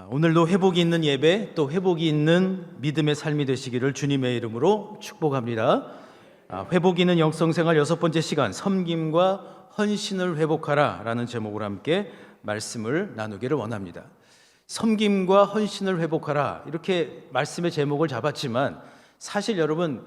오늘도 회복이 있는 예배, 또 회복이 있는 믿음의 삶이 되시기를 주님의 이름으로 축복합니다. 회복이 있는 영성생활 6번째 시간, 섬김과 헌신을 회복하라 라는 제목으로 함께 말씀을 나누기를 원합니다. 섬김과 헌신을 회복하라, 이렇게 말씀의 제목을 잡았지만 사실 여러분,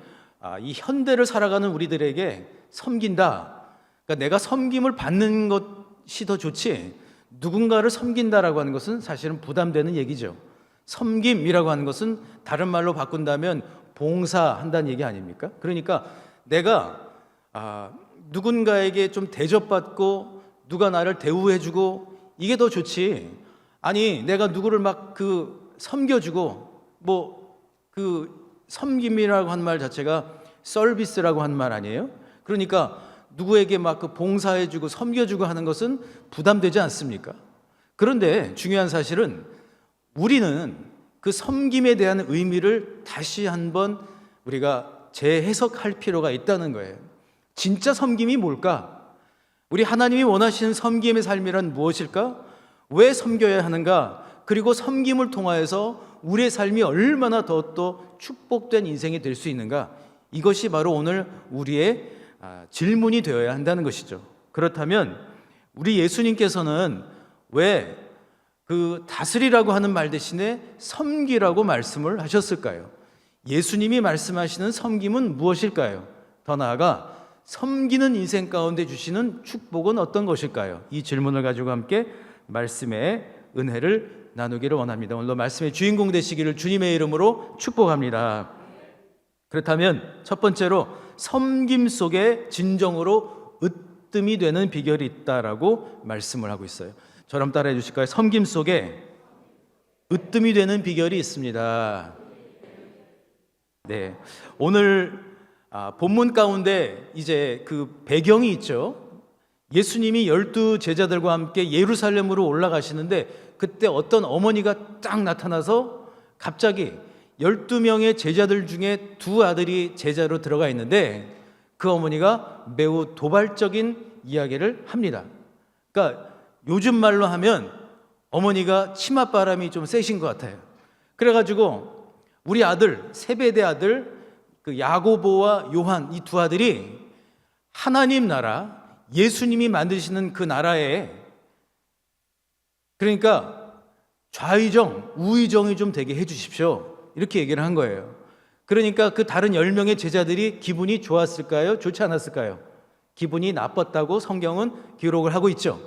이 현대를 살아가는 우리들에게 섬긴다, 그러니까 내가 섬김을 받는 것이 더 좋지 누군가를 섬긴다라고 하는 것은 사실은 부담되는 얘기죠. 섬김이라고 하는 것은 다른 말로 바꾼다면 봉사한다는 얘기 아닙니까? 그러니까 내가 누군가에게 좀 대접받고 누가 나를 대우해주고 이게 더 좋지, 아니 내가 누구를 막 섬겨주고 섬김이라고 한 말 자체가 서비스라고 한 말 아니에요? 그러니까 누구에게 막 봉사해주고 섬겨주고 하는 것은 부담되지 않습니까? 그런데 중요한 사실은 우리는 그 섬김에 대한 의미를 다시 한번 우리가 재해석할 필요가 있다는 거예요. 진짜 섬김이 뭘까? 우리 하나님이 원하시는 섬김의 삶이란 무엇일까? 왜 섬겨야 하는가? 그리고 섬김을 통하여서 우리의 삶이 얼마나 더 축복된 인생이 될 수 있는가? 이것이 바로 오늘 우리의 질문이 되어야 한다는 것이죠. 그렇다면 우리 예수님께서는 왜 다스리라고 하는 말 대신에 섬기라고 말씀을 하셨을까요? 예수님이 말씀하시는 섬김은 무엇일까요? 더 나아가 섬기는 인생 가운데 주시는 축복은 어떤 것일까요? 이 질문을 가지고 함께 말씀의 은혜를 나누기를 원합니다. 오늘도 말씀의 주인공 되시기를 주님의 이름으로 축복합니다. 그렇다면 첫 번째로 섬김 속에 진정으로 으뜸이 되는 비결이 있다라고 말씀을 하고 있어요. 저랑 따라해 주실까요? 섬김 속에 으뜸이 되는 비결이 있습니다. 네, 오늘 본문 가운데 이제 배경이 있죠. 예수님이 12 제자들과 함께 예루살렘으로 올라가시는데 그때 어떤 어머니가 딱 나타나서 갑자기 12명의 제자들 중에 2 아들이 제자로 들어가 있는데 그 어머니가 매우 도발적인 이야기를 합니다. 그러니까 요즘 말로 하면 어머니가 치맛바람이 좀 세신 것 같아요. 그래가지고 우리 아들, 세베대 아들 야고보와 요한, 이 2 아들이 하나님 나라, 예수님이 만드시는 그 나라에, 그러니까 좌의정, 우의정이 좀 되게 해주십시오, 이렇게 얘기를 한 거예요. 그러니까 그 다른 10명의 제자들이 기분이 좋았을까요? 좋지 않았을까요? 기분이 나빴다고 성경은 기록을 하고 있죠.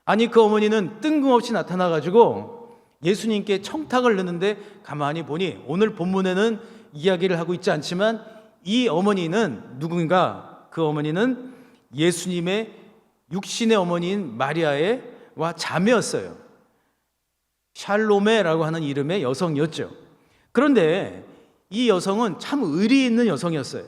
아니 그 어머니는 뜬금없이 나타나가지고 예수님께 청탁을 넣는데 가만히 보니 오늘 본문에는 이야기를 하고 있지 않지만 이 어머니는 누군가, 그 어머니는 예수님의 육신의 어머니인 마리아의 자매였어요. 샬로메라고 하는 이름의 여성이었죠. 그런데 이 여성은 참 의리 있는 여성이었어요.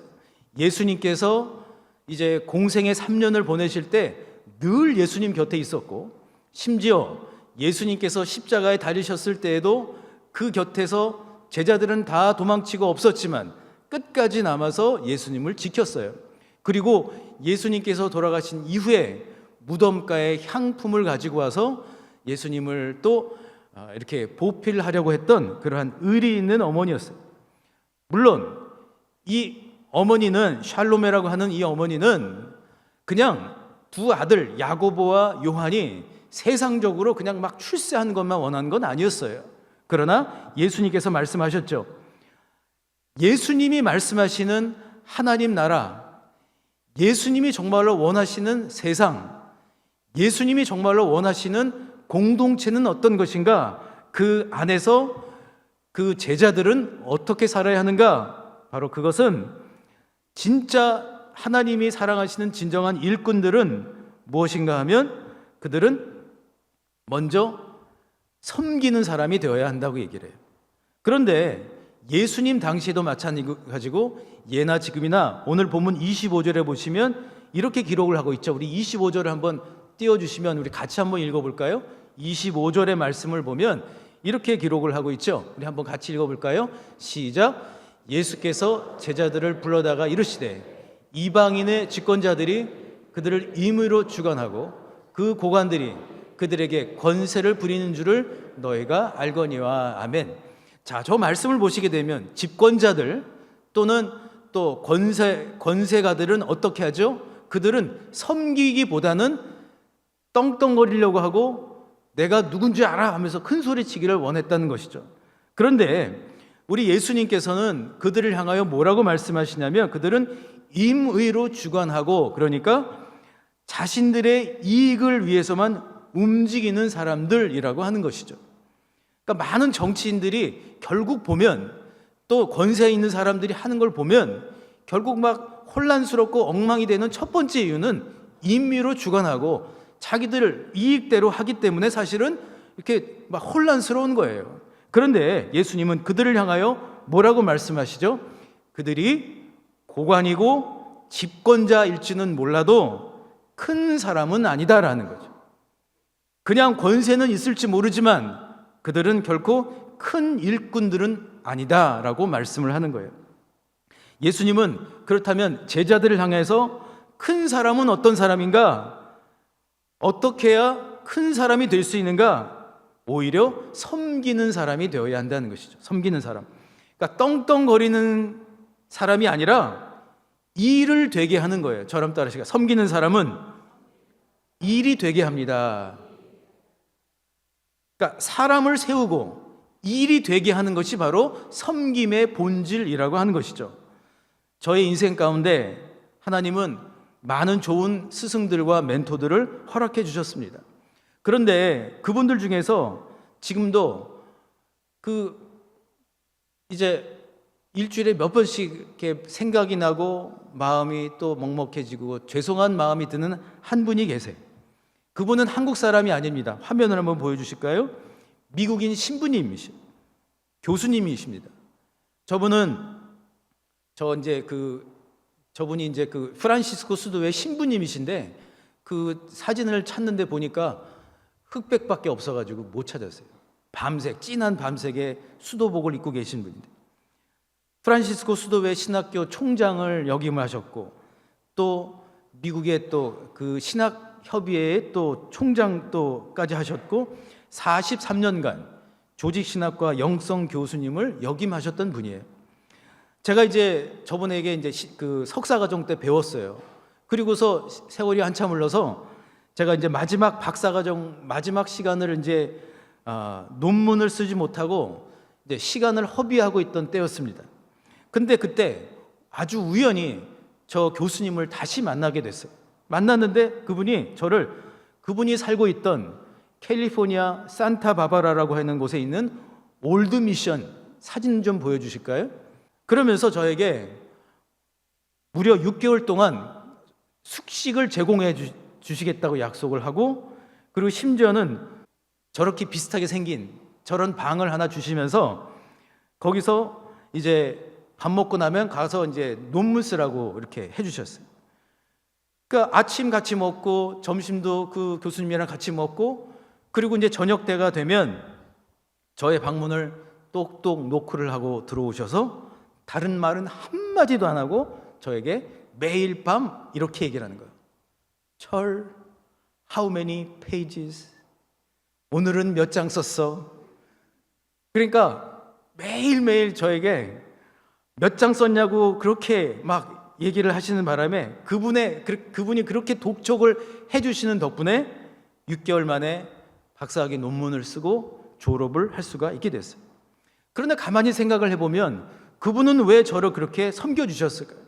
예수님께서 이제 공생의 3년을 보내실 때 늘 예수님 곁에 있었고, 심지어 예수님께서 십자가에 달리셨을 때에도 그 곁에서 제자들은 다 도망치고 없었지만 끝까지 남아서 예수님을 지켰어요. 그리고 예수님께서 돌아가신 이후에 무덤가에 향품을 가지고 와서 예수님을 또 이렇게 보필하려고 했던 그러한 의리 있는 어머니였어요. 물론 이 어머니는, 샬로메라고 하는 이 어머니는 그냥 2 아들 야고보와 요한이 세상적으로 그냥 막 출세한 것만 원한 건 아니었어요. 그러나 예수님께서 말씀하셨죠. 예수님이 말씀하시는 하나님 나라, 예수님이 정말로 원하시는 세상, 예수님이 정말로 원하시는 공동체는 어떤 것인가? 그 안에서 그 제자들은 어떻게 살아야 하는가? 바로 그것은 진짜 하나님이 사랑하시는 진정한 일꾼들은 무엇인가 하면 그들은 먼저 섬기는 사람이 되어야 한다고 얘기를 해요. 그런데 예수님 당시에도 마찬가지고 예나 지금이나 오늘 본문 25절에 보시면 이렇게 기록을 하고 있죠. 우리 25절을 한번 띄워주시면 우리 같이 한번 읽어볼까요? 25절의 말씀을 보면 이렇게 기록을 하고 있죠. 우리 한번 같이 읽어볼까요? 시작. 예수께서 제자들을 불러다가 이르시되 이방인의 집권자들이 그들을 임의로 주관하고 그 고관들이 그들에게 권세를 부리는 줄을 너희가 알거니와. 아멘. 자, 저 말씀을 보시게 되면 집권자들 또는 또 권세가들은 어떻게 하죠? 그들은 섬기기보다는 떵떵거리려고 하고 내가 누군지 알아 하면서 큰 소리치기를 원했다는 것이죠. 그런데 우리 예수님께서는 그들을 향하여 뭐라고 말씀하시냐면 그들은 임의로 주관하고, 그러니까 자신들의 이익을 위해서만 움직이는 사람들이라고 하는 것이죠. 그러니까 많은 정치인들이 결국 보면, 또 권세에 있는 사람들이 하는 걸 보면 결국 막 혼란스럽고 엉망이 되는 첫 번째 이유는 임의로 주관하고 자기들 이익대로 하기 때문에 사실은 이렇게 막 혼란스러운 거예요. 그런데 예수님은 그들을 향하여 뭐라고 말씀하시죠? 그들이 고관이고 집권자일지는 몰라도 큰 사람은 아니다라는 거죠. 그냥 권세는 있을지 모르지만 그들은 결코 큰 일꾼들은 아니다라고 말씀을 하는 거예요. 예수님은 그렇다면 제자들을 향해서 큰 사람은 어떤 사람인가? 어떻게 해야 큰 사람이 될 수 있는가? 오히려 섬기는 사람이 되어야 한다는 것이죠. 섬기는 사람. 그러니까 떵떵거리는 사람이 아니라 일을 되게 하는 거예요. 저랑 따르시가 섬기는 사람은 일이 되게 합니다. 그러니까 사람을 세우고 일이 되게 하는 것이 바로 섬김의 본질이라고 하는 것이죠. 저의 인생 가운데 하나님은 많은 좋은 스승들과 멘토들을 허락해 주셨습니다. 그런데 그분들 중에서 지금도 이제 일주일에 몇 번씩 이렇게 생각이 나고 마음이 또 먹먹해지고 죄송한 마음이 드는 한 분이 계세요. 그분은 한국 사람이 아닙니다. 화면을 한번 보여주실까요? 미국인 신부님이십니다. 교수님이십니다. 저분이 이제 그 프란시스코 수도의 신부님이신데 그 사진을 찾는데 보니까 흑백밖에 없어가지고 못 찾았어요. 밤색, 진한 밤색의 수도복을 입고 계신 분인데 프란시스코 수도회 신학교 총장을 역임하셨고 또 미국의 또 그 신학협의회의 또 총장 또까지 하셨고 43년간 조직신학과 영성 교수님을 역임하셨던 분이에요. 제가 이제 저분에게 이제 그 석사과정 때 배웠어요. 그리고서 세월이 한참 흘러서 제가 이제 마지막 박사과정 마지막 시간을 이제 논문을 쓰지 못하고 이제 시간을 허비하고 있던 때였습니다. 근데 그때 아주 우연히 저 교수님을 다시 만나게 됐어요. 만났는데 그분이 살고 있던 캘리포니아 산타바바라라고 하는 곳에 있는 올드 미션 사진 좀 보여주실까요? 그러면서 저에게 무려 6개월 동안 숙식을 제공해 주시겠다고 약속을 하고, 그리고 심지어는 저렇게 비슷하게 생긴 저런 방을 하나 주시면서 거기서 이제 밥 먹고 나면 가서 이제 논문 쓰라고 이렇게 해주셨어요. 그러니까 아침 같이 먹고 점심도 그 교수님이랑 같이 먹고, 그리고 이제 저녁 때가 되면 저의 방문을 똑똑 노크를 하고 들어오셔서 다른 말은 한마디도 안 하고 저에게 매일 밤 이렇게 얘기를 하는 거예요. 철, how many pages? 오늘은 몇 장 썼어? 그러니까 매일매일 저에게 몇 장 썼냐고 그렇게 막 얘기를 하시는 바람에 그분이 그렇게 독촉을 해주시는 덕분에 6개월 만에 박사학위 논문을 쓰고 졸업을 할 수가 있게 됐어요. 그런데 가만히 생각을 해보면 그분은 왜 저를 그렇게 섬겨주셨을까요?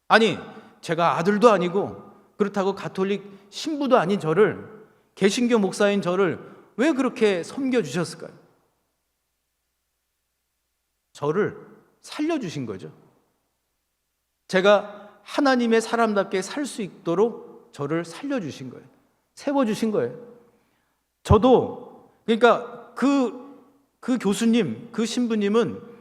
아니, 제가 아들도 아니고 그렇다고 가톨릭 신부도 아닌 저를, 개신교 목사인 저를 왜 그렇게 섬겨주셨을까요? 저를 살려주신 거죠. 제가 하나님의 사람답게 살 수 있도록 저를 살려주신 거예요. 세워주신 거예요. 저도 그러니까 그 교수님, 그 신부님은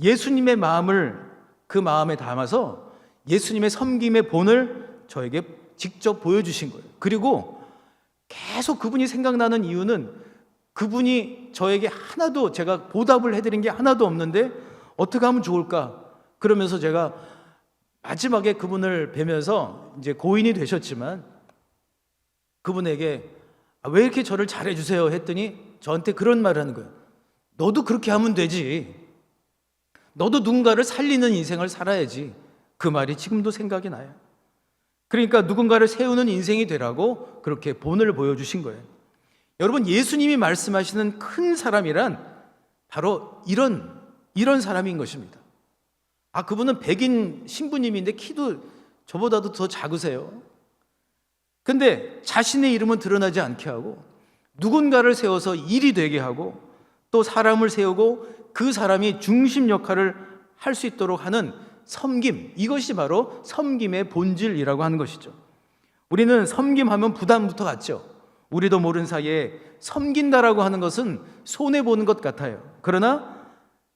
예수님의 마음을 그 마음에 담아서 예수님의 섬김의 본을 저에게 직접 보여주신 거예요. 그리고 계속 그분이 생각나는 이유는 그분이 저에게 하나도, 제가 보답을 해드린 게 하나도 없는데 어떻게 하면 좋을까? 그러면서 제가 마지막에 그분을 뵈면서 이제 고인이 되셨지만 그분에게 왜 이렇게 저를 잘해주세요 했더니 저한테 그런 말을 하는 거예요. 너도 그렇게 하면 되지. 너도 누군가를 살리는 인생을 살아야지. 그 말이 지금도 생각이 나요. 그러니까 누군가를 세우는 인생이 되라고 그렇게 본을 보여주신 거예요. 여러분, 예수님이 말씀하시는 큰 사람이란 바로 이런 사람인 것입니다. 그분은 백인 신부님인데 키도 저보다도 더 작으세요. 근데 자신의 이름은 드러나지 않게 하고 누군가를 세워서 일이 되게 하고 또 사람을 세우고 그 사람이 중심 역할을 할 수 있도록 하는 섬김, 이것이 바로 섬김의 본질이라고 하는 것이죠. 우리는 섬김하면 부담부터 갖죠. 우리도 모르는 사이에 섬긴다라고 하는 것은 손해보는 것 같아요. 그러나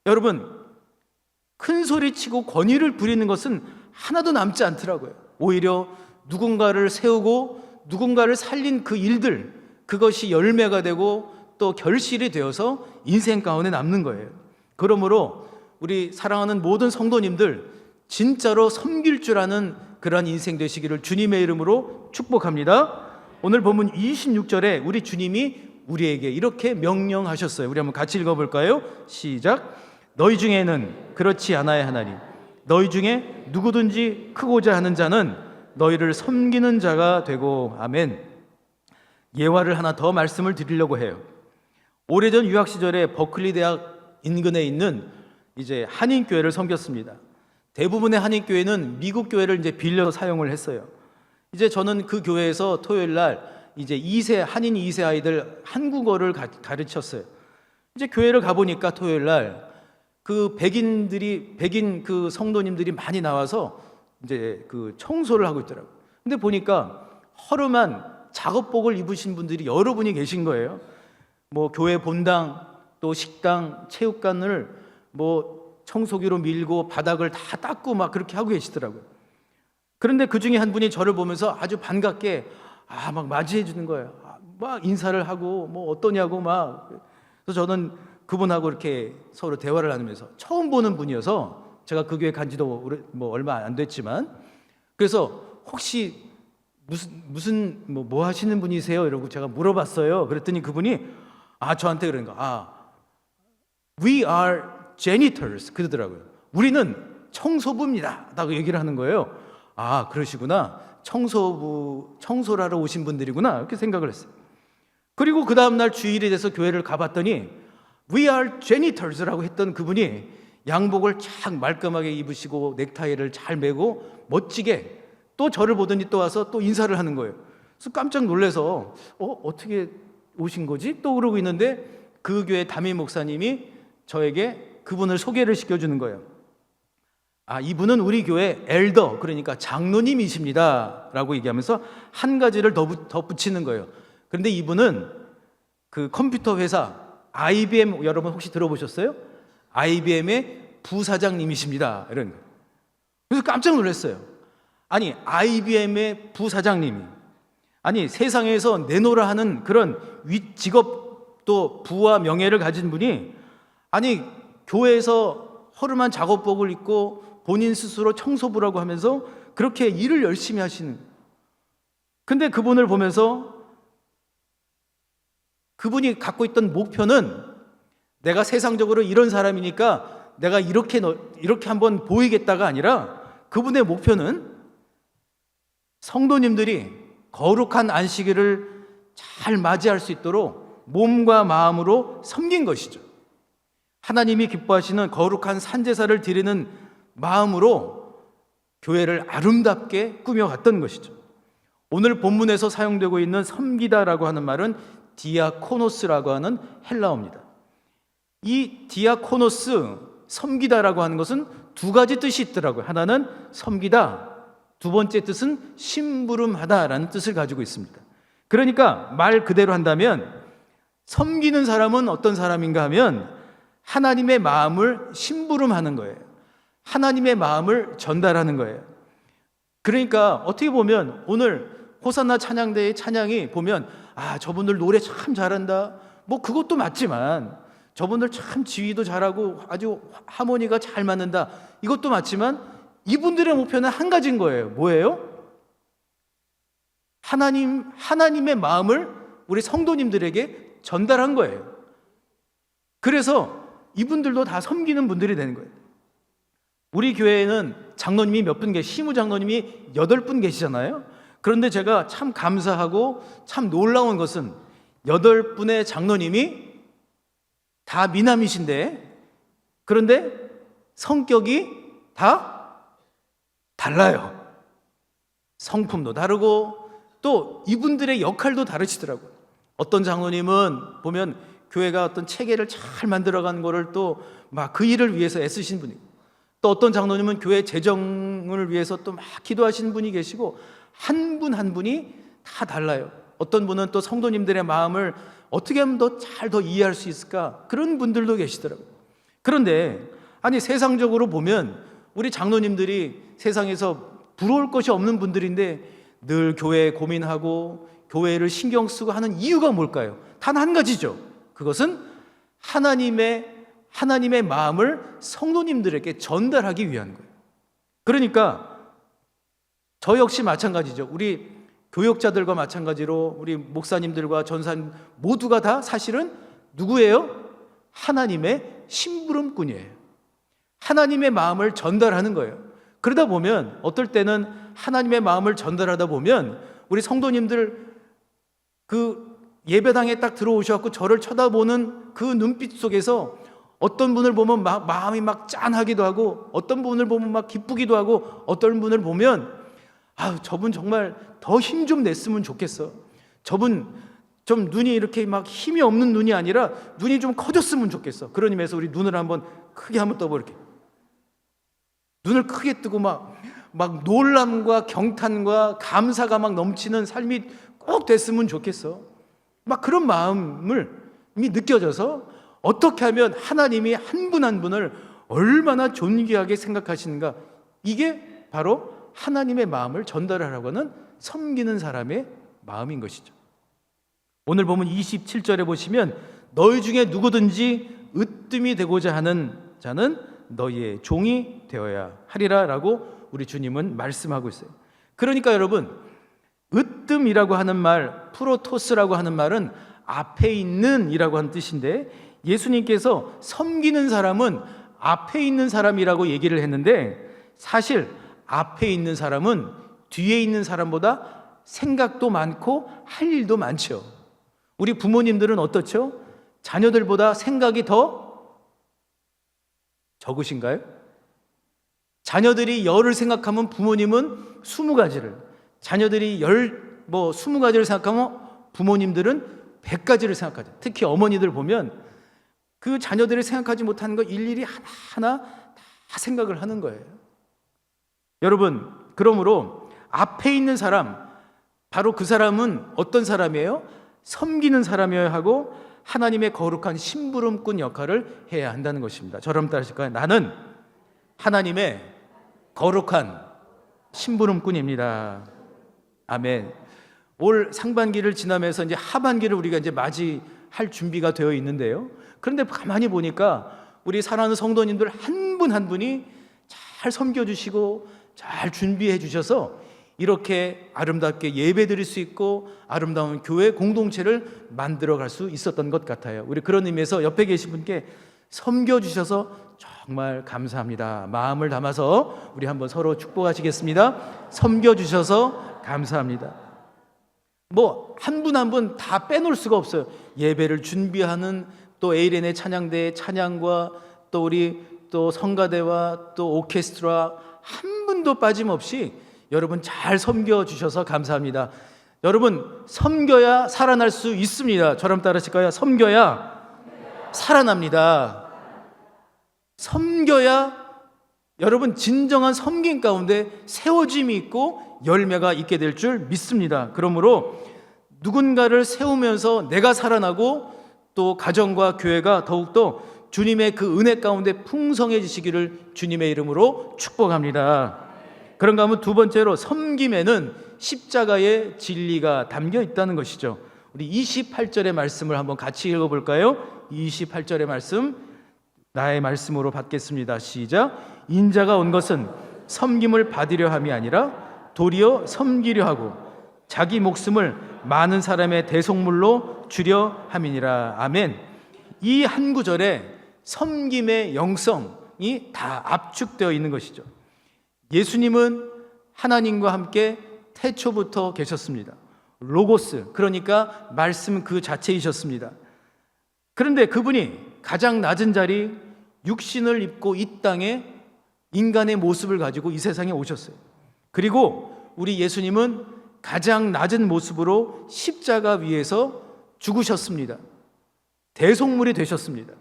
여러분, 큰 소리치고 권위를 부리는 것은 하나도 남지 않더라고요. 오히려 누군가를 세우고 누군가를 살린 그 일들, 그것이 열매가 되고 또 결실이 되어서 인생 가운데 남는 거예요. 그러므로 우리 사랑하는 모든 성도님들, 진짜로 섬길 줄 아는 그러한 인생 되시기를 주님의 이름으로 축복합니다. 오늘 본문 26절에 우리 주님이 우리에게 이렇게 명령하셨어요. 우리 한번 같이 읽어볼까요? 시작. 너희 중에는 그렇지 않아야 하나니 너희 중에 누구든지 크고자 하는 자는 너희를 섬기는 자가 되고. 아멘. 예화를 하나 더 말씀을 드리려고 해요. 오래전 유학 시절에 버클리 대학 인근에 있는 이제 한인교회를 섬겼습니다. 대부분의 한인교회는 미국 교회를 이제 빌려서 사용을 했어요. 이제 저는 그 교회에서 토요일 날 이제 한인 2세 아이들 한국어를 가르쳤어요. 이제 교회를 가보니까 토요일 날 그 백인 그 성도님들이 많이 나와서 이제 그 청소를 하고 있더라고요. 근데 보니까 허름한 작업복을 입으신 분들이 여러 분이 계신 거예요. 뭐 교회 본당, 또 식당, 체육관을 뭐 청소기로 밀고 바닥을 다 닦고 막 그렇게 하고 계시더라고요. 그런데 그 중에 한 분이 저를 보면서 아주 반갑게 막 맞이해 주는 거예요. 막 인사를 하고 뭐 어떠냐고 막. 그래서 저는 그분하고 이렇게 서로 대화를 나누면서 처음 보는 분이어서 제가 그 교회 간 지도 뭐 얼마 안 됐지만, 그래서 혹시 무슨 뭐 하시는 분이세요? 이러고 제가 물어봤어요. 그랬더니 그분이 저한테 그러는 거. We are janitors 그러더라고요. 우리는 청소부입니다 라고 얘기를 하는 거예요. 그러시구나. 청소를 하러 오신 분들이구나 이렇게 생각을 했어요. 그리고 그 다음날 주일이 돼서 교회를 가봤더니 We are janitors라고 했던 그분이 양복을 쫙 말끔하게 입으시고 넥타이를 잘 매고 멋지게 또 저를 보더니 또 와서 또 인사를 하는 거예요. 그래서 깜짝 놀라서 어떻게 오신 거지? 또 그러고 있는데 그 교회 담임 목사님이 저에게 그분을 소개를 시켜주는 거예요. 이분은 우리 교회 엘더, 그러니까 장로님이십니다 라고 얘기하면서 한 가지를 더 붙이는 거예요. 그런데 이분은 그 컴퓨터 회사 IBM, 여러분 혹시 들어보셨어요? IBM의 부사장님이십니다 이런 거예요. 그래서 깜짝 놀랐어요. 아니 IBM의 부사장님이, 아니 세상에서 내놓으라 하는 그런 직업 또 부와 명예를 가진 분이 아니 교회에서 허름한 작업복을 입고 본인 스스로 청소부라고 하면서 그렇게 일을 열심히 하시는. 근데 그분을 보면서 그분이 갖고 있던 목표는 내가 세상적으로 이런 사람이니까 내가 이렇게 한번 보이겠다가 아니라 그분의 목표는 성도님들이 거룩한 안식일을 잘 맞이할 수 있도록 몸과 마음으로 섬긴 것이죠. 하나님이 기뻐하시는 거룩한 산제사를 드리는 마음으로 교회를 아름답게 꾸며갔던 것이죠. 오늘 본문에서 사용되고 있는 섬기다라고 하는 말은 디아코노스라고 하는 헬라어입니다. 이 디아코노스, 섬기다라고 하는 것은 두 가지 뜻이 있더라고요. 하나는 섬기다, 두 번째 뜻은 심부름하다라는 뜻을 가지고 있습니다. 그러니까 말 그대로 한다면 섬기는 사람은 어떤 사람인가 하면 하나님의 마음을 심부름하는 거예요. 하나님의 마음을 전달하는 거예요. 그러니까 어떻게 보면 오늘 호산나 찬양대의 찬양이 보면 저분들 노래 참 잘한다, 뭐 그것도 맞지만 저분들 참 지휘도 잘하고 아주 하모니가 잘 맞는다, 이것도 맞지만 이분들의 목표는 한 가지인 거예요. 뭐예요? 하나님의 마음을 우리 성도님들에게 전달한 거예요. 그래서 이분들도 다 섬기는 분들이 되는 거예요. 우리 교회에는 장로님이 몇 분 시무 장로님이 8분 계시잖아요. 그런데 제가 참 감사하고 참 놀라운 것은 8분의 장로님이 다 미남이신데, 그런데 성격이 다 달라요. 성품도 다르고 또 이분들의 역할도 다르시더라고요. 어떤 장로님은 보면 교회가 어떤 체계를 잘 만들어가는 거를 또 막 그 일을 위해서 애쓰신 분이고, 또 어떤 장로님은 교회 재정을 위해서 또 막 기도하시는 분이 계시고, 한 분 한 분이 다 달라요. 어떤 분은 또 성도님들의 마음을 어떻게 하면 더 이해할 수 있을까, 그런 분들도 계시더라고요. 그런데 아니 세상적으로 보면 우리 장로님들이 세상에서 부러울 것이 없는 분들인데 늘 교회에 고민하고 교회를 신경 쓰고 하는 이유가 뭘까요? 단 한 가지죠. 그것은 하나님의 마음을 성도님들에게 전달하기 위한 거예요. 그러니까 저 역시 마찬가지죠. 우리 교역자들과 마찬가지로 우리 목사님들과 전사님 모두가 다 사실은 누구예요? 하나님의 심부름꾼이에요. 하나님의 마음을 전달하는 거예요. 그러다 보면 어떨 때는 하나님의 마음을 전달하다 보면 우리 성도님들 그 예배당에 딱 들어오셔서 저를 쳐다보는 그 눈빛 속에서 어떤 분을 보면 마음이 막 짠하기도 하고, 어떤 분을 보면 막 기쁘기도 하고, 어떤 분을 보면 저분 정말 더 힘 좀 냈으면 좋겠어. 저분 좀 눈이 이렇게 막 힘이 없는 눈이 아니라 눈이 좀 커졌으면 좋겠어. 그런 의미에서 우리 눈을 한번 크게 한번 떠보, 이렇게 눈을 크게 뜨고 막 놀람과 경탄과 감사가 막 넘치는 삶이 꼭 됐으면 좋겠어. 막 그런 마음이 느껴져서 어떻게 하면 하나님이 한 분 한 분을 얼마나 존귀하게 생각하시는가, 이게 바로 하나님의 마음을 전달하라고 하는 섬기는 사람의 마음인 것이죠. 오늘 보면 27절에 보시면 너희 중에 누구든지 으뜸이 되고자 하는 자는 너희의 종이 되어야 하리라 라고 우리 주님은 말씀하고 있어요. 그러니까 여러분, 으뜸이라고 하는 말, 프로토스라고 하는 말은 앞에 있는 이라고 하는 뜻인데, 예수님께서 섬기는 사람은 앞에 있는 사람이라고 얘기를 했는데, 사실 앞에 있는 사람은 뒤에 있는 사람보다 생각도 많고 할 일도 많죠. 우리 부모님들은 어떻죠? 자녀들보다 생각이 더 적으신가요? 자녀들이 10을 생각하면 부모님은 20가지를, 자녀들이 20가지를 생각하면 부모님들은 100가지를 생각하죠. 특히 어머니들 보면 그 자녀들이 생각하지 못하는 거 일일이 하나하나 다 생각을 하는 거예요. 여러분, 그러므로 앞에 있는 사람, 바로 그 사람은 어떤 사람이에요? 섬기는 사람이어야 하고 하나님의 거룩한 심부름꾼 역할을 해야 한다는 것입니다. 저럼 따르실까요? 나는 하나님의 거룩한 심부름꾼입니다. 아멘. 올 상반기를 지나면서 이제 하반기를 우리가 이제 맞이할 준비가 되어 있는데요. 그런데 가만히 보니까 우리 사랑하는 성도님들 한 분 한 분이 잘 섬겨주시고 잘 준비해 주셔서 이렇게 아름답게 예배 드릴 수 있고 아름다운 교회 공동체를 만들어 갈 수 있었던 것 같아요. 우리 그런 의미에서 옆에 계신 분께 섬겨주셔서 정말 감사합니다. 마음을 담아서 우리 한번 서로 축복하시겠습니다. 섬겨주셔서 감사합니다. 한 분 한 분 다 빼놓을 수가 없어요. 예배를 준비하는 또 에이렌의 찬양대의 찬양과 또 우리 또 성가대와 또 오케스트라 한 분도 빠짐없이 여러분 잘 섬겨주셔서 감사합니다. 여러분, 섬겨야 살아날 수 있습니다. 저랑 따르실까요? 섬겨야 살아납니다. 섬겨야 여러분 진정한 섬김 가운데 세워짐이 있고 열매가 있게 될 줄 믿습니다. 그러므로 누군가를 세우면서 내가 살아나고 또 가정과 교회가 더욱더 주님의 그 은혜 가운데 풍성해지시기를 주님의 이름으로 축복합니다. 그런가 하면 두 번째로, 섬김에는 십자가의 진리가 담겨 있다는 것이죠. 우리 28절의 말씀을 한번 같이 읽어볼까요? 28절의 말씀 나의 말씀으로 받겠습니다. 시작. 인자가 온 것은 섬김을 받으려 함이 아니라 도리어 섬기려 하고 자기 목숨을 많은 사람의 대속물로 주려 함이니라. 아멘. 이 한 구절에 섬김의 영성이 다 압축되어 있는 것이죠. 예수님은 하나님과 함께 태초부터 계셨습니다. 로고스, 그러니까 말씀 그 자체이셨습니다. 그런데 그분이 가장 낮은 자리 육신을 입고 이 땅에 인간의 모습을 가지고 이 세상에 오셨어요. 그리고 우리 예수님은 가장 낮은 모습으로 십자가 위에서 죽으셨습니다. 대속물이 되셨습니다.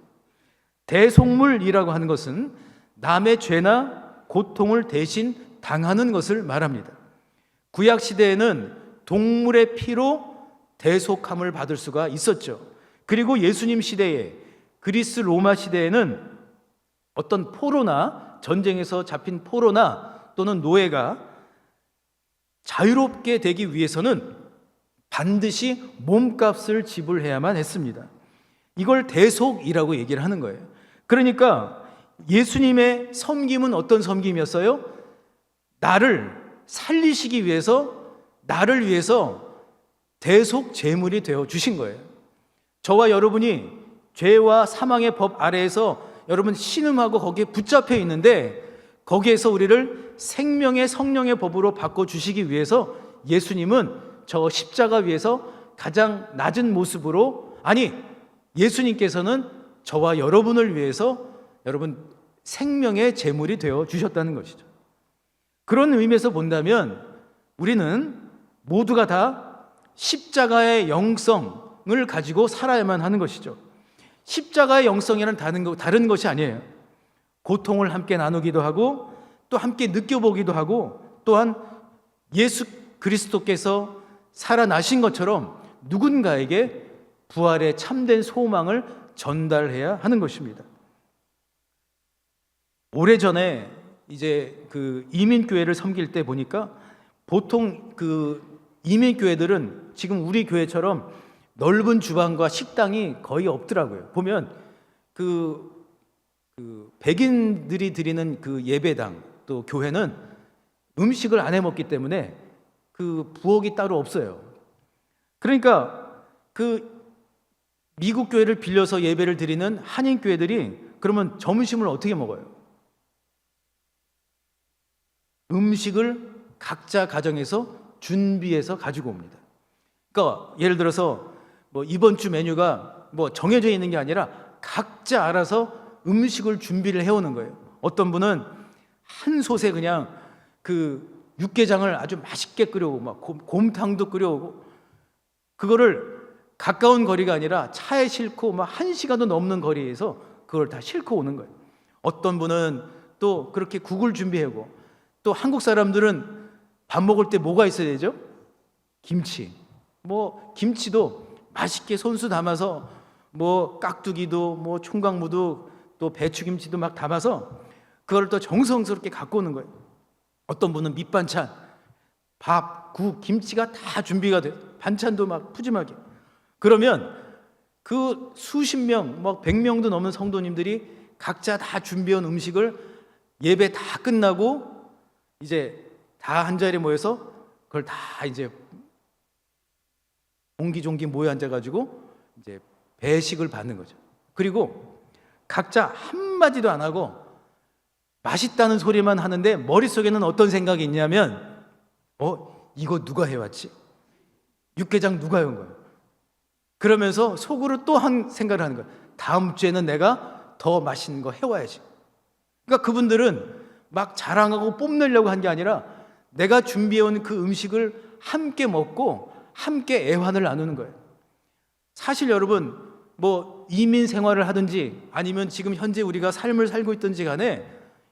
대속물이라고 하는 것은 남의 죄나 고통을 대신 당하는 것을 말합니다. 구약 시대에는 동물의 피로 대속함을 받을 수가 있었죠. 그리고 예수님 시대에, 그리스 로마 시대에는 어떤 포로나 전쟁에서 잡힌 포로나 또는 노예가 자유롭게 되기 위해서는 반드시 몸값을 지불해야만 했습니다. 이걸 대속이라고 얘기를 하는 거예요. 그러니까 예수님의 섬김은 어떤 섬김이었어요? 나를 살리시기 위해서, 나를 위해서 대속 제물이 되어 주신 거예요. 저와 여러분이 죄와 사망의 법 아래에서 여러분 신음하고 거기에 붙잡혀 있는데, 거기에서 우리를 생명의 성령의 법으로 바꿔주시기 위해서 예수님은 저 십자가 위에서 가장 낮은 모습으로, 아니 예수님께서는 저와 여러분을 위해서 여러분 생명의 제물이 되어 주셨다는 것이죠. 그런 의미에서 본다면 우리는 모두가 다 십자가의 영성을 가지고 살아야만 하는 것이죠. 십자가의 영성이란 다른 것이 아니에요. 고통을 함께 나누기도 하고 또 함께 느껴보기도 하고, 또한 예수 그리스도께서 살아나신 것처럼 누군가에게 부활의 참된 소망을 전달해야 하는 것입니다. 오래전에 이제 그 이민교회를 섬길 때 보니까 보통 그 이민교회들은 지금 우리 교회처럼 넓은 주방과 식당이 거의 없더라고요. 보면 그 백인들이 드리는 그 예배당 또 교회는 음식을 안 해 먹기 때문에 그 부엌이 따로 없어요. 그러니까 그 미국 교회를 빌려서 예배를 드리는 한인 교회들이 그러면 점심을 어떻게 먹어요? 음식을 각자 가정에서 준비해서 가지고 옵니다. 그러니까 예를 들어서 뭐 이번 주 메뉴가 뭐 정해져 있는 게 아니라 각자 알아서 음식을 준비를 해오는 거예요. 어떤 분은 한 솥에 그냥 그 육개장을 아주 맛있게 끓여오고 막 곰탕도 끓여오고, 그거를 가까운 거리가 아니라 차에 싣고 막 1시간도 넘는 거리에서 그걸 다 싣고 오는 거예요. 어떤 분은 또 그렇게 국을 준비하고, 또 한국 사람들은 밥 먹을 때 뭐가 있어야 되죠? 김치. 뭐 김치도 맛있게 손수 담아서 뭐 깍두기도 뭐 총각무도 또 배추김치도 막 담아서 그걸 또 정성스럽게 갖고 오는 거예요. 어떤 분은 밑반찬, 밥, 국, 김치가 다 준비가 돼. 반찬도 막 푸짐하게. 그러면 그 수십 명, 뭐 100명도 넘는 성도님들이 각자 다 준비한 음식을 예배 다 끝나고 이제 다 한 자리에 모여서 그걸 다 이제 옹기종기 모여 앉아가지고 이제 배식을 받는 거죠. 그리고 각자 한마디도 안 하고 맛있다는 소리만 하는데 머릿속에는 어떤 생각이 있냐면, 이거 누가 해왔지? 육개장 누가 해온 거예요? 그러면서 속으로 또 한 생각을 하는 거예요. 다음 주에는 내가 더 맛있는 거 해와야지. 그러니까 그분들은 막 자랑하고 뽐내려고 한 게 아니라 내가 준비해온 그 음식을 함께 먹고 함께 애환을 나누는 거예요. 사실 여러분, 뭐 이민 생활을 하든지 아니면 지금 현재 우리가 삶을 살고 있든지 간에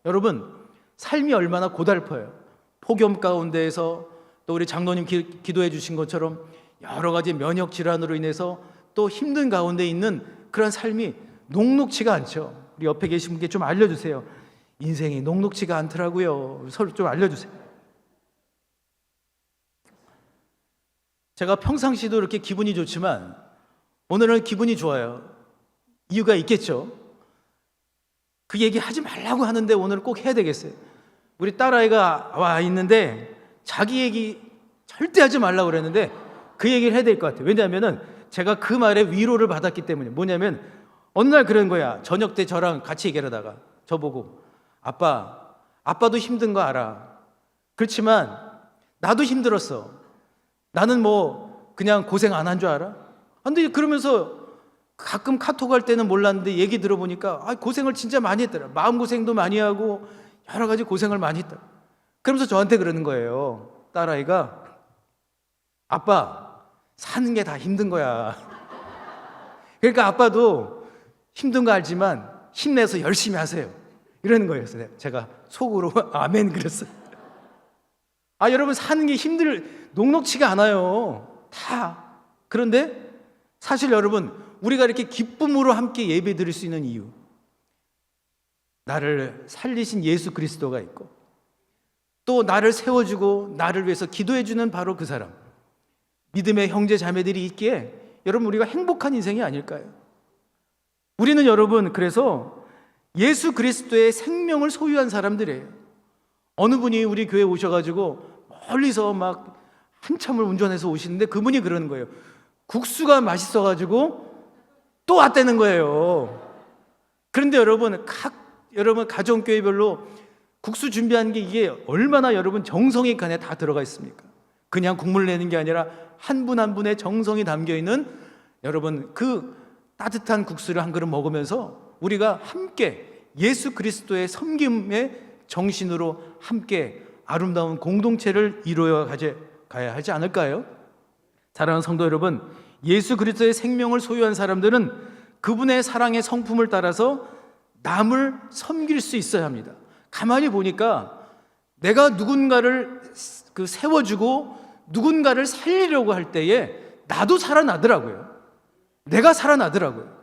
여러분 삶이 얼마나 고달퍼요. 폭염 가운데에서 또 우리 장로님 기도해 주신 것처럼 여러 가지 면역 질환으로 인해서 또 힘든 가운데 있는 그런 삶이 녹록치가 않죠. 우리 옆에 계신 분께 좀 알려주세요. 인생이 녹록치가 않더라고요. 서로 좀 알려주세요. 제가 평상시도 이렇게 기분이 좋지만 오늘은 기분이 좋아요. 이유가 있겠죠. 그 얘기 하지 말라고 하는데 오늘 꼭 해야 되겠어요. 우리 딸아이가 와 있는데 자기 얘기 절대 하지 말라고 그랬는데 그 얘기를 해야 될 것 같아요. 왜냐하면 제가 그 말에 위로를 받았기 때문에. 뭐냐면 어느 날 그런 거야. 저녁 때 저랑 같이 얘기하다가 저보고 아빠도 힘든 거 알아. 그렇지만 나도 힘들었어. 나는 뭐 그냥 고생 안 한 줄 알아? 근데 그러면서 가끔 카톡 할 때는 몰랐는데 얘기 들어보니까 고생을 진짜 많이 했더라. 마음고생도 많이 하고 여러 가지 고생을 많이 했더라. 그러면서 저한테 그러는 거예요. 딸아이가 아빠 사는 게 다 힘든 거야. 그러니까 아빠도 힘든 거 알지만 힘내서 열심히 하세요. 이러는 거예요. 그래서 제가 속으로 아멘 그랬어요. 여러분 사는 게 녹록치가 않아요. 다. 그런데 사실 여러분 우리가 이렇게 기쁨으로 함께 예배 드릴 수 있는 이유, 나를 살리신 예수 그리스도가 있고 또 나를 세워주고 나를 위해서 기도해주는 바로 그 사람, 믿음의 형제 자매들이 있기에 여러분 우리가 행복한 인생이 아닐까요? 우리는 여러분 그래서 예수 그리스도의 생명을 소유한 사람들이에요. 어느 분이 우리 교회에 오셔가지고 멀리서 막 한참을 운전해서 오시는데 그분이 그러는 거예요. 국수가 맛있어가지고 또 왔다는 거예요. 그런데 여러분 가정교회별로 국수 준비하는 게 이게 얼마나 여러분 정성이 그 안에 다 들어가 있습니까? 그냥 국물 내는 게 아니라 한 분 한 분의 정성이 담겨 있는 여러분 그 따뜻한 국수를 한 그릇 먹으면서 우리가 함께 예수 그리스도의 섬김의 정신으로 함께 아름다운 공동체를 이루어 가야 하지 않을까요? 사랑하는 성도 여러분, 예수 그리스도의 생명을 소유한 사람들은 그분의 사랑의 성품을 따라서 남을 섬길 수 있어야 합니다. 가만히 보니까 내가 누군가를 세워주고 누군가를 살리려고 할 때에 나도 살아나더라고요. 내가 살아나더라고요.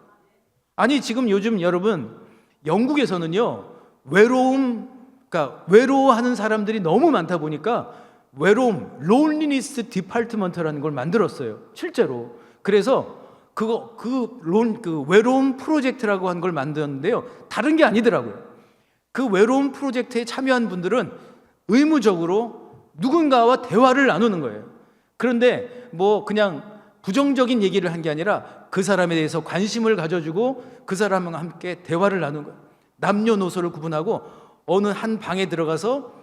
지금 요즘 여러분 영국에서는요 외로워하는 사람들이 너무 많다 보니까 롤리니스 디파트먼트라는 걸 만들었어요. 실제로. 그래서 그 외로움 프로젝트라고 한 걸 만들었는데요. 다른 게 아니더라고요. 그 외로움 프로젝트에 참여한 분들은 의무적으로 누군가와 대화를 나누는 거예요. 그런데 뭐 그냥 부정적인 얘기를 한 게 아니라 그 사람에 대해서 관심을 가져주고 그 사람과 함께 대화를 나누는 거예요. 남녀노소를 구분하고 어느 한 방에 들어가서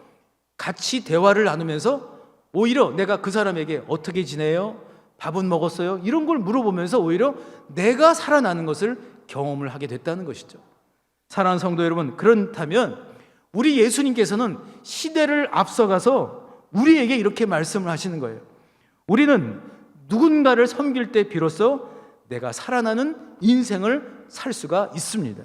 같이 대화를 나누면서 오히려 내가 그 사람에게 어떻게 지내요? 밥은 먹었어요? 이런 걸 물어보면서 오히려 내가 살아나는 것을 경험을 하게 됐다는 것이죠. 사랑하는 성도 여러분, 그렇다면 우리 예수님께서는 시대를 앞서가서 우리에게 이렇게 말씀을 하시는 거예요. 우리는 누군가를 섬길 때 비로소 내가 살아나는 인생을 살 수가 있습니다.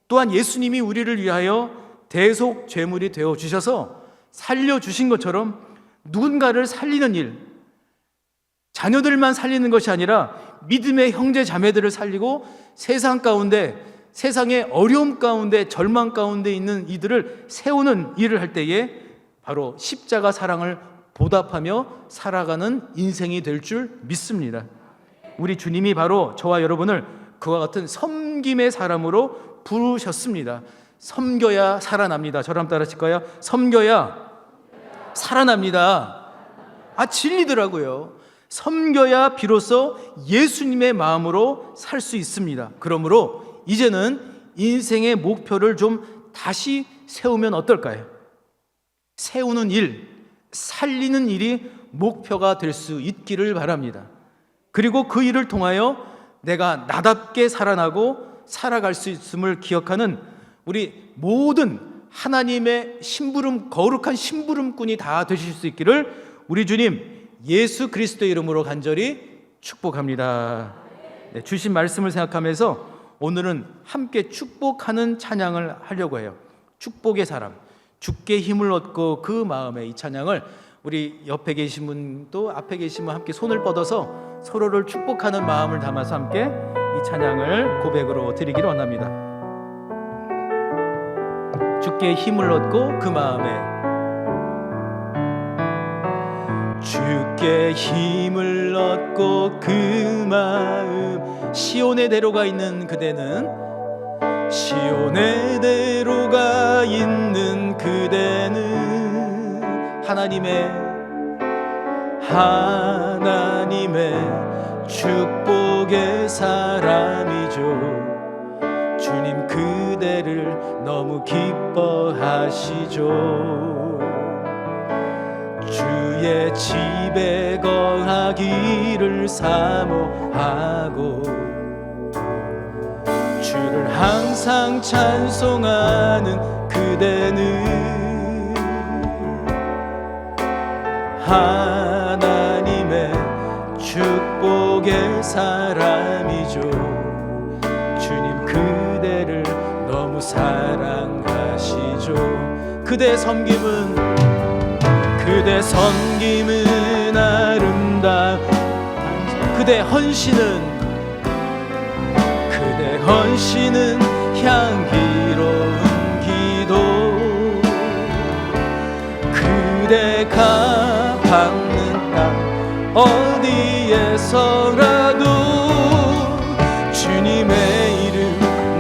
또한 예수님이 우리를 위하여 대속 죄물이 되어 주셔서 살려주신 것처럼 누군가를 살리는 일, 자녀들만 살리는 것이 아니라 믿음의 형제 자매들을 살리고 세상의 어려움 가운데 절망 가운데 있는 이들을 세우는 일을 할 때에 바로 십자가 사랑을 보답하며 살아가는 인생이 될 줄 믿습니다. 우리 주님이 바로 저와 여러분을 그와 같은 섬김의 사람으로 부르셨습니다. 섬겨야 살아납니다. 저랑 따라 하실까요? 섬겨야 살아납니다. 진리더라고요. 섬겨야 비로소 예수님의 마음으로 살 수 있습니다. 그러므로 이제는 인생의 목표를 좀 다시 세우면 어떨까요? 세우는 일, 살리는 일이 목표가 될 수 있기를 바랍니다. 그리고 그 일을 통하여 내가 나답게 살아나고 살아갈 수 있음을 기억하는 우리 모든 하나님의 거룩한 심부름꾼이 다 되실 수 있기를 우리 주님 예수 그리스도의 이름으로 간절히 축복합니다. 주신 말씀을 생각하면서 오늘은 함께 축복하는 찬양을 하려고 해요. 축복의 사람, 주께 힘을 얻고 그 마음에, 이 찬양을 우리 옆에 계신 분도 앞에 계신 분 함께 손을 뻗어서 서로를 축복하는 마음을 담아서 함께 이 찬양을 고백으로 드리기를 원합니다. 주께 힘을 얻고 그 마음에, 주께 힘을 얻고 그 마음, 시온의 대로가 있는 그대는, 시온의 대로가 있는 그대는 하나님의 하나님의 축복의 사람이죠. 주님 그대를 너무 기뻐하시죠. 주의 집에 거하기를 사모하고 주를 항상 찬송하는 그대는 하나님의 축복의 사람이죠. 주님 그대를 너무 사랑하시죠. 그대 섬김은 아름다. 그대 헌신은 향기로운 기도. 그대가 밟는 땅 어디에서라도 주님의 이름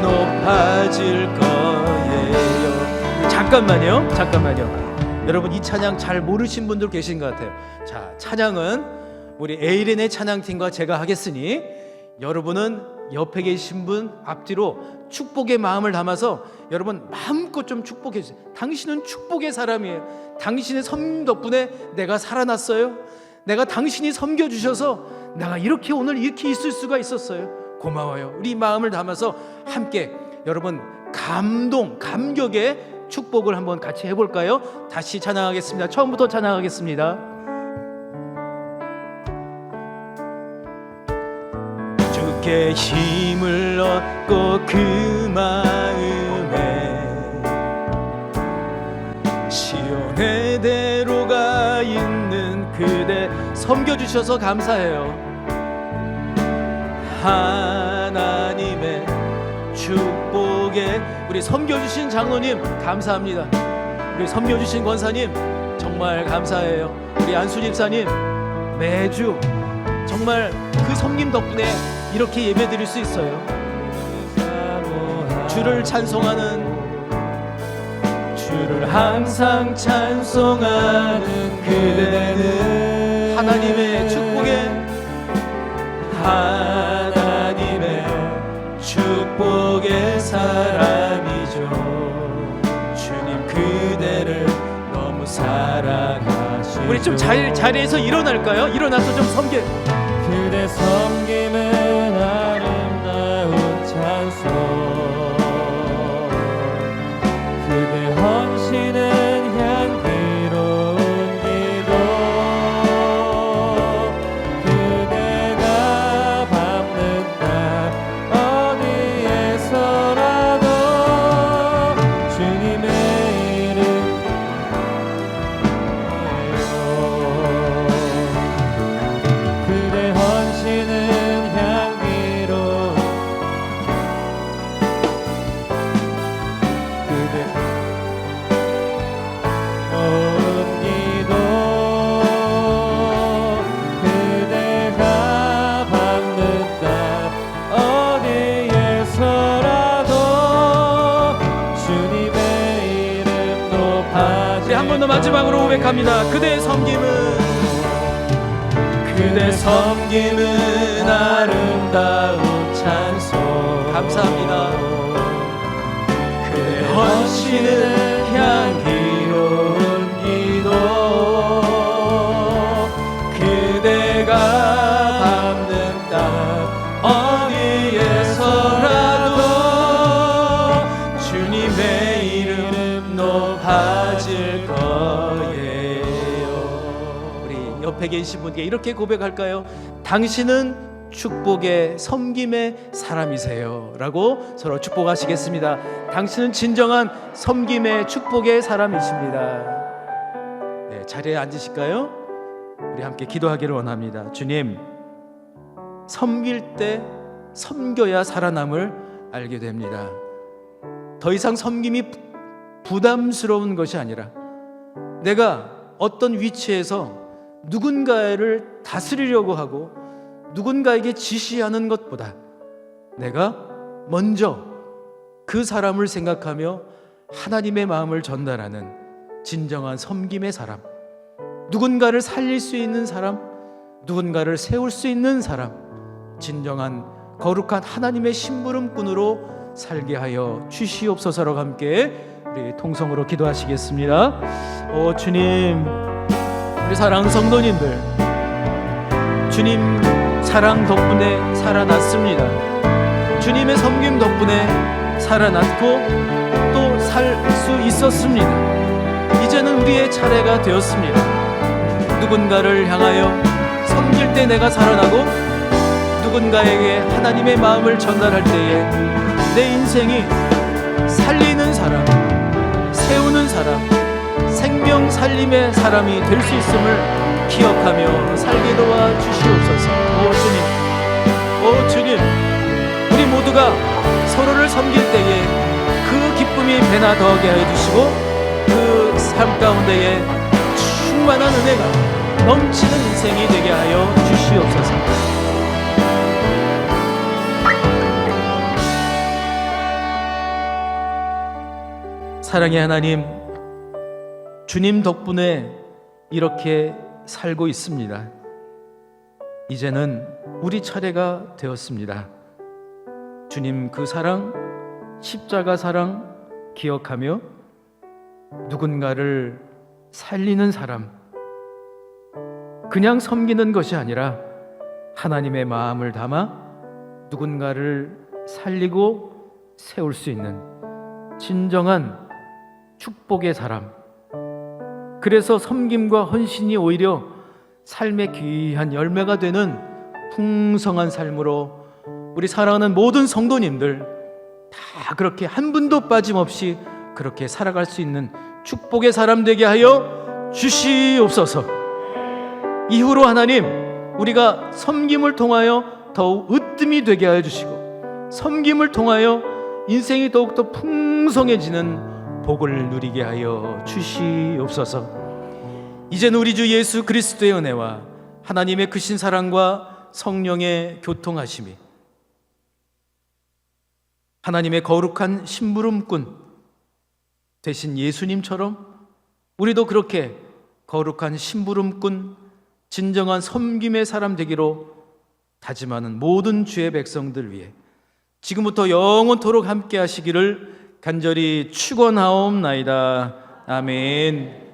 높아질 거예요. 잠깐만요. 여러분, 이 찬양 잘 모르신 분들 계신 것 같아요. 자, 찬양은 우리 에이렌의 찬양팀과 제가 하겠으니 여러분은 옆에 계신 분 앞뒤로 축복의 마음을 담아서 여러분 마음껏 좀 축복해 주세요. 당신은 축복의 사람이에요. 당신의 섬김 덕분에 내가 살아났어요. 내가 당신이 섬겨주셔서 내가 이렇게 오늘 이렇게 있을 수가 있었어요. 고마워요. 우리 마음을 담아서 함께 여러분 감격의 축복을 한번 같이 해볼까요? 다시 찬양하겠습니다. 처음부터 찬양하겠습니다. 주께 힘을 얻고 그 마음에 시온의 대로가 있는 그대 섬겨주셔서 감사해요. 하나님의 축복에 우리 섬겨주신 장로님 감사합니다. 우리 섬겨주신 권사님 정말 감사해요. 우리 안수 집사님 매주 정말 그 섬김 덕분에 이렇게 예배드릴 수 있어요. 주를 항상 찬송하는 그대는 하나님의 축복의 사람이죠. 주님 그대를 너무 사랑하시죠. 우리 좀 자리에서 일어날까요? 일어나서 좀 섬겨. 그대 섬김은 아름다운 찬송. 그대 헌신은 향기로운 기도. 그대가 밟는 땅 어디에서라도 주님의 이름 그대 헌신은 향기로운 그대 기도. 그대가 밟는 땅 어디에서라도 주님의 이름 높아질 우리 한 번 더 마지막으로 고백합니다. 그대의 섬김은 아름다운 찬송. 감사합니다. 그대 헌신은 향기로운 기도. 그대가 밟는 땅 어디에서라도 주님의 이름 높아질 거예요. 우리 옆에 계신 분께 이렇게 고백할까요? 당신은 축복의 섬김의 사람이세요 라고 서로 축복하시겠습니다. 당신은 진정한 섬김의 축복의 사람이십니다. 네, 자리에 앉으실까요? 우리 함께 기도하기를 원합니다. 주님, 섬길 때 섬겨야 살아남을 알게 됩니다. 더 이상 섬김이 부담스러운 것이 아니라 내가 어떤 위치에서 누군가를 다스리려고 하고 누군가에게 지시하는 것보다 내가 먼저 그 사람을 생각하며 하나님의 마음을 전달하는 진정한 섬김의 사람, 누군가를 살릴 수 있는 사람, 누군가를 세울 수 있는 사람, 진정한 거룩한 하나님의 심부름꾼으로 살게 하여 주시옵소서라고 함께 우리 통성으로 기도하시겠습니다. 오 주님, 우리 사랑하는 성도님들, 주님 사랑 덕분에 살아났습니다. 주님의 섬김 덕분에 살아났고 또 살 수 있었습니다. 이제는 우리의 차례가 되었습니다. 누군가를 향하여 섬길 때 내가 살아나고 누군가에게 하나님의 마음을 전달할 때에 내 인생이 살리는 사람, 세우는 사람, 생명 살림의 사람이 될 수 있음을 기억하며 살게 도와 주시옵소서. 오 주님, 우리 모두가 서로를 섬길 때에 그 기쁨이 배나 더하게 하여 주시고 그 삶 가운데에 충만한 은혜가 넘치는 인생이 되게 하여 주시옵소서. 사랑의 하나님, 주님 덕분에 이렇게 살고 있습니다. 이제는 우리 차례가 되었습니다. 주님 그 사랑, 십자가 사랑 기억하며 누군가를 살리는 사람, 그냥 섬기는 것이 아니라 하나님의 마음을 담아 누군가를 살리고 세울 수 있는 진정한 축복의 사람, 그래서 섬김과 헌신이 오히려 삶의 귀한 열매가 되는 풍성한 삶으로 우리 사랑하는 모든 성도님들 다 그렇게 한 분도 빠짐없이 그렇게 살아갈 수 있는 축복의 사람 되게 하여 주시옵소서. 이후로 하나님, 우리가 섬김을 통하여 더욱 으뜸이 되게 하여 주시고 섬김을 통하여 인생이 더욱더 풍성해지는 복을 누리게 하여 주시옵소서. 이제는 우리 주 예수 그리스도의 은혜와 하나님의 크신 사랑과 성령의 교통하심이, 하나님의 거룩한 심부름꾼 대신 예수님처럼 우리도 그렇게 거룩한 심부름꾼, 진정한 섬김의 사람 되기로 다짐하는 모든 주의 백성들 위해 지금부터 영원토록 함께 하시기를 간절히 축원하옵나이다. 아멘.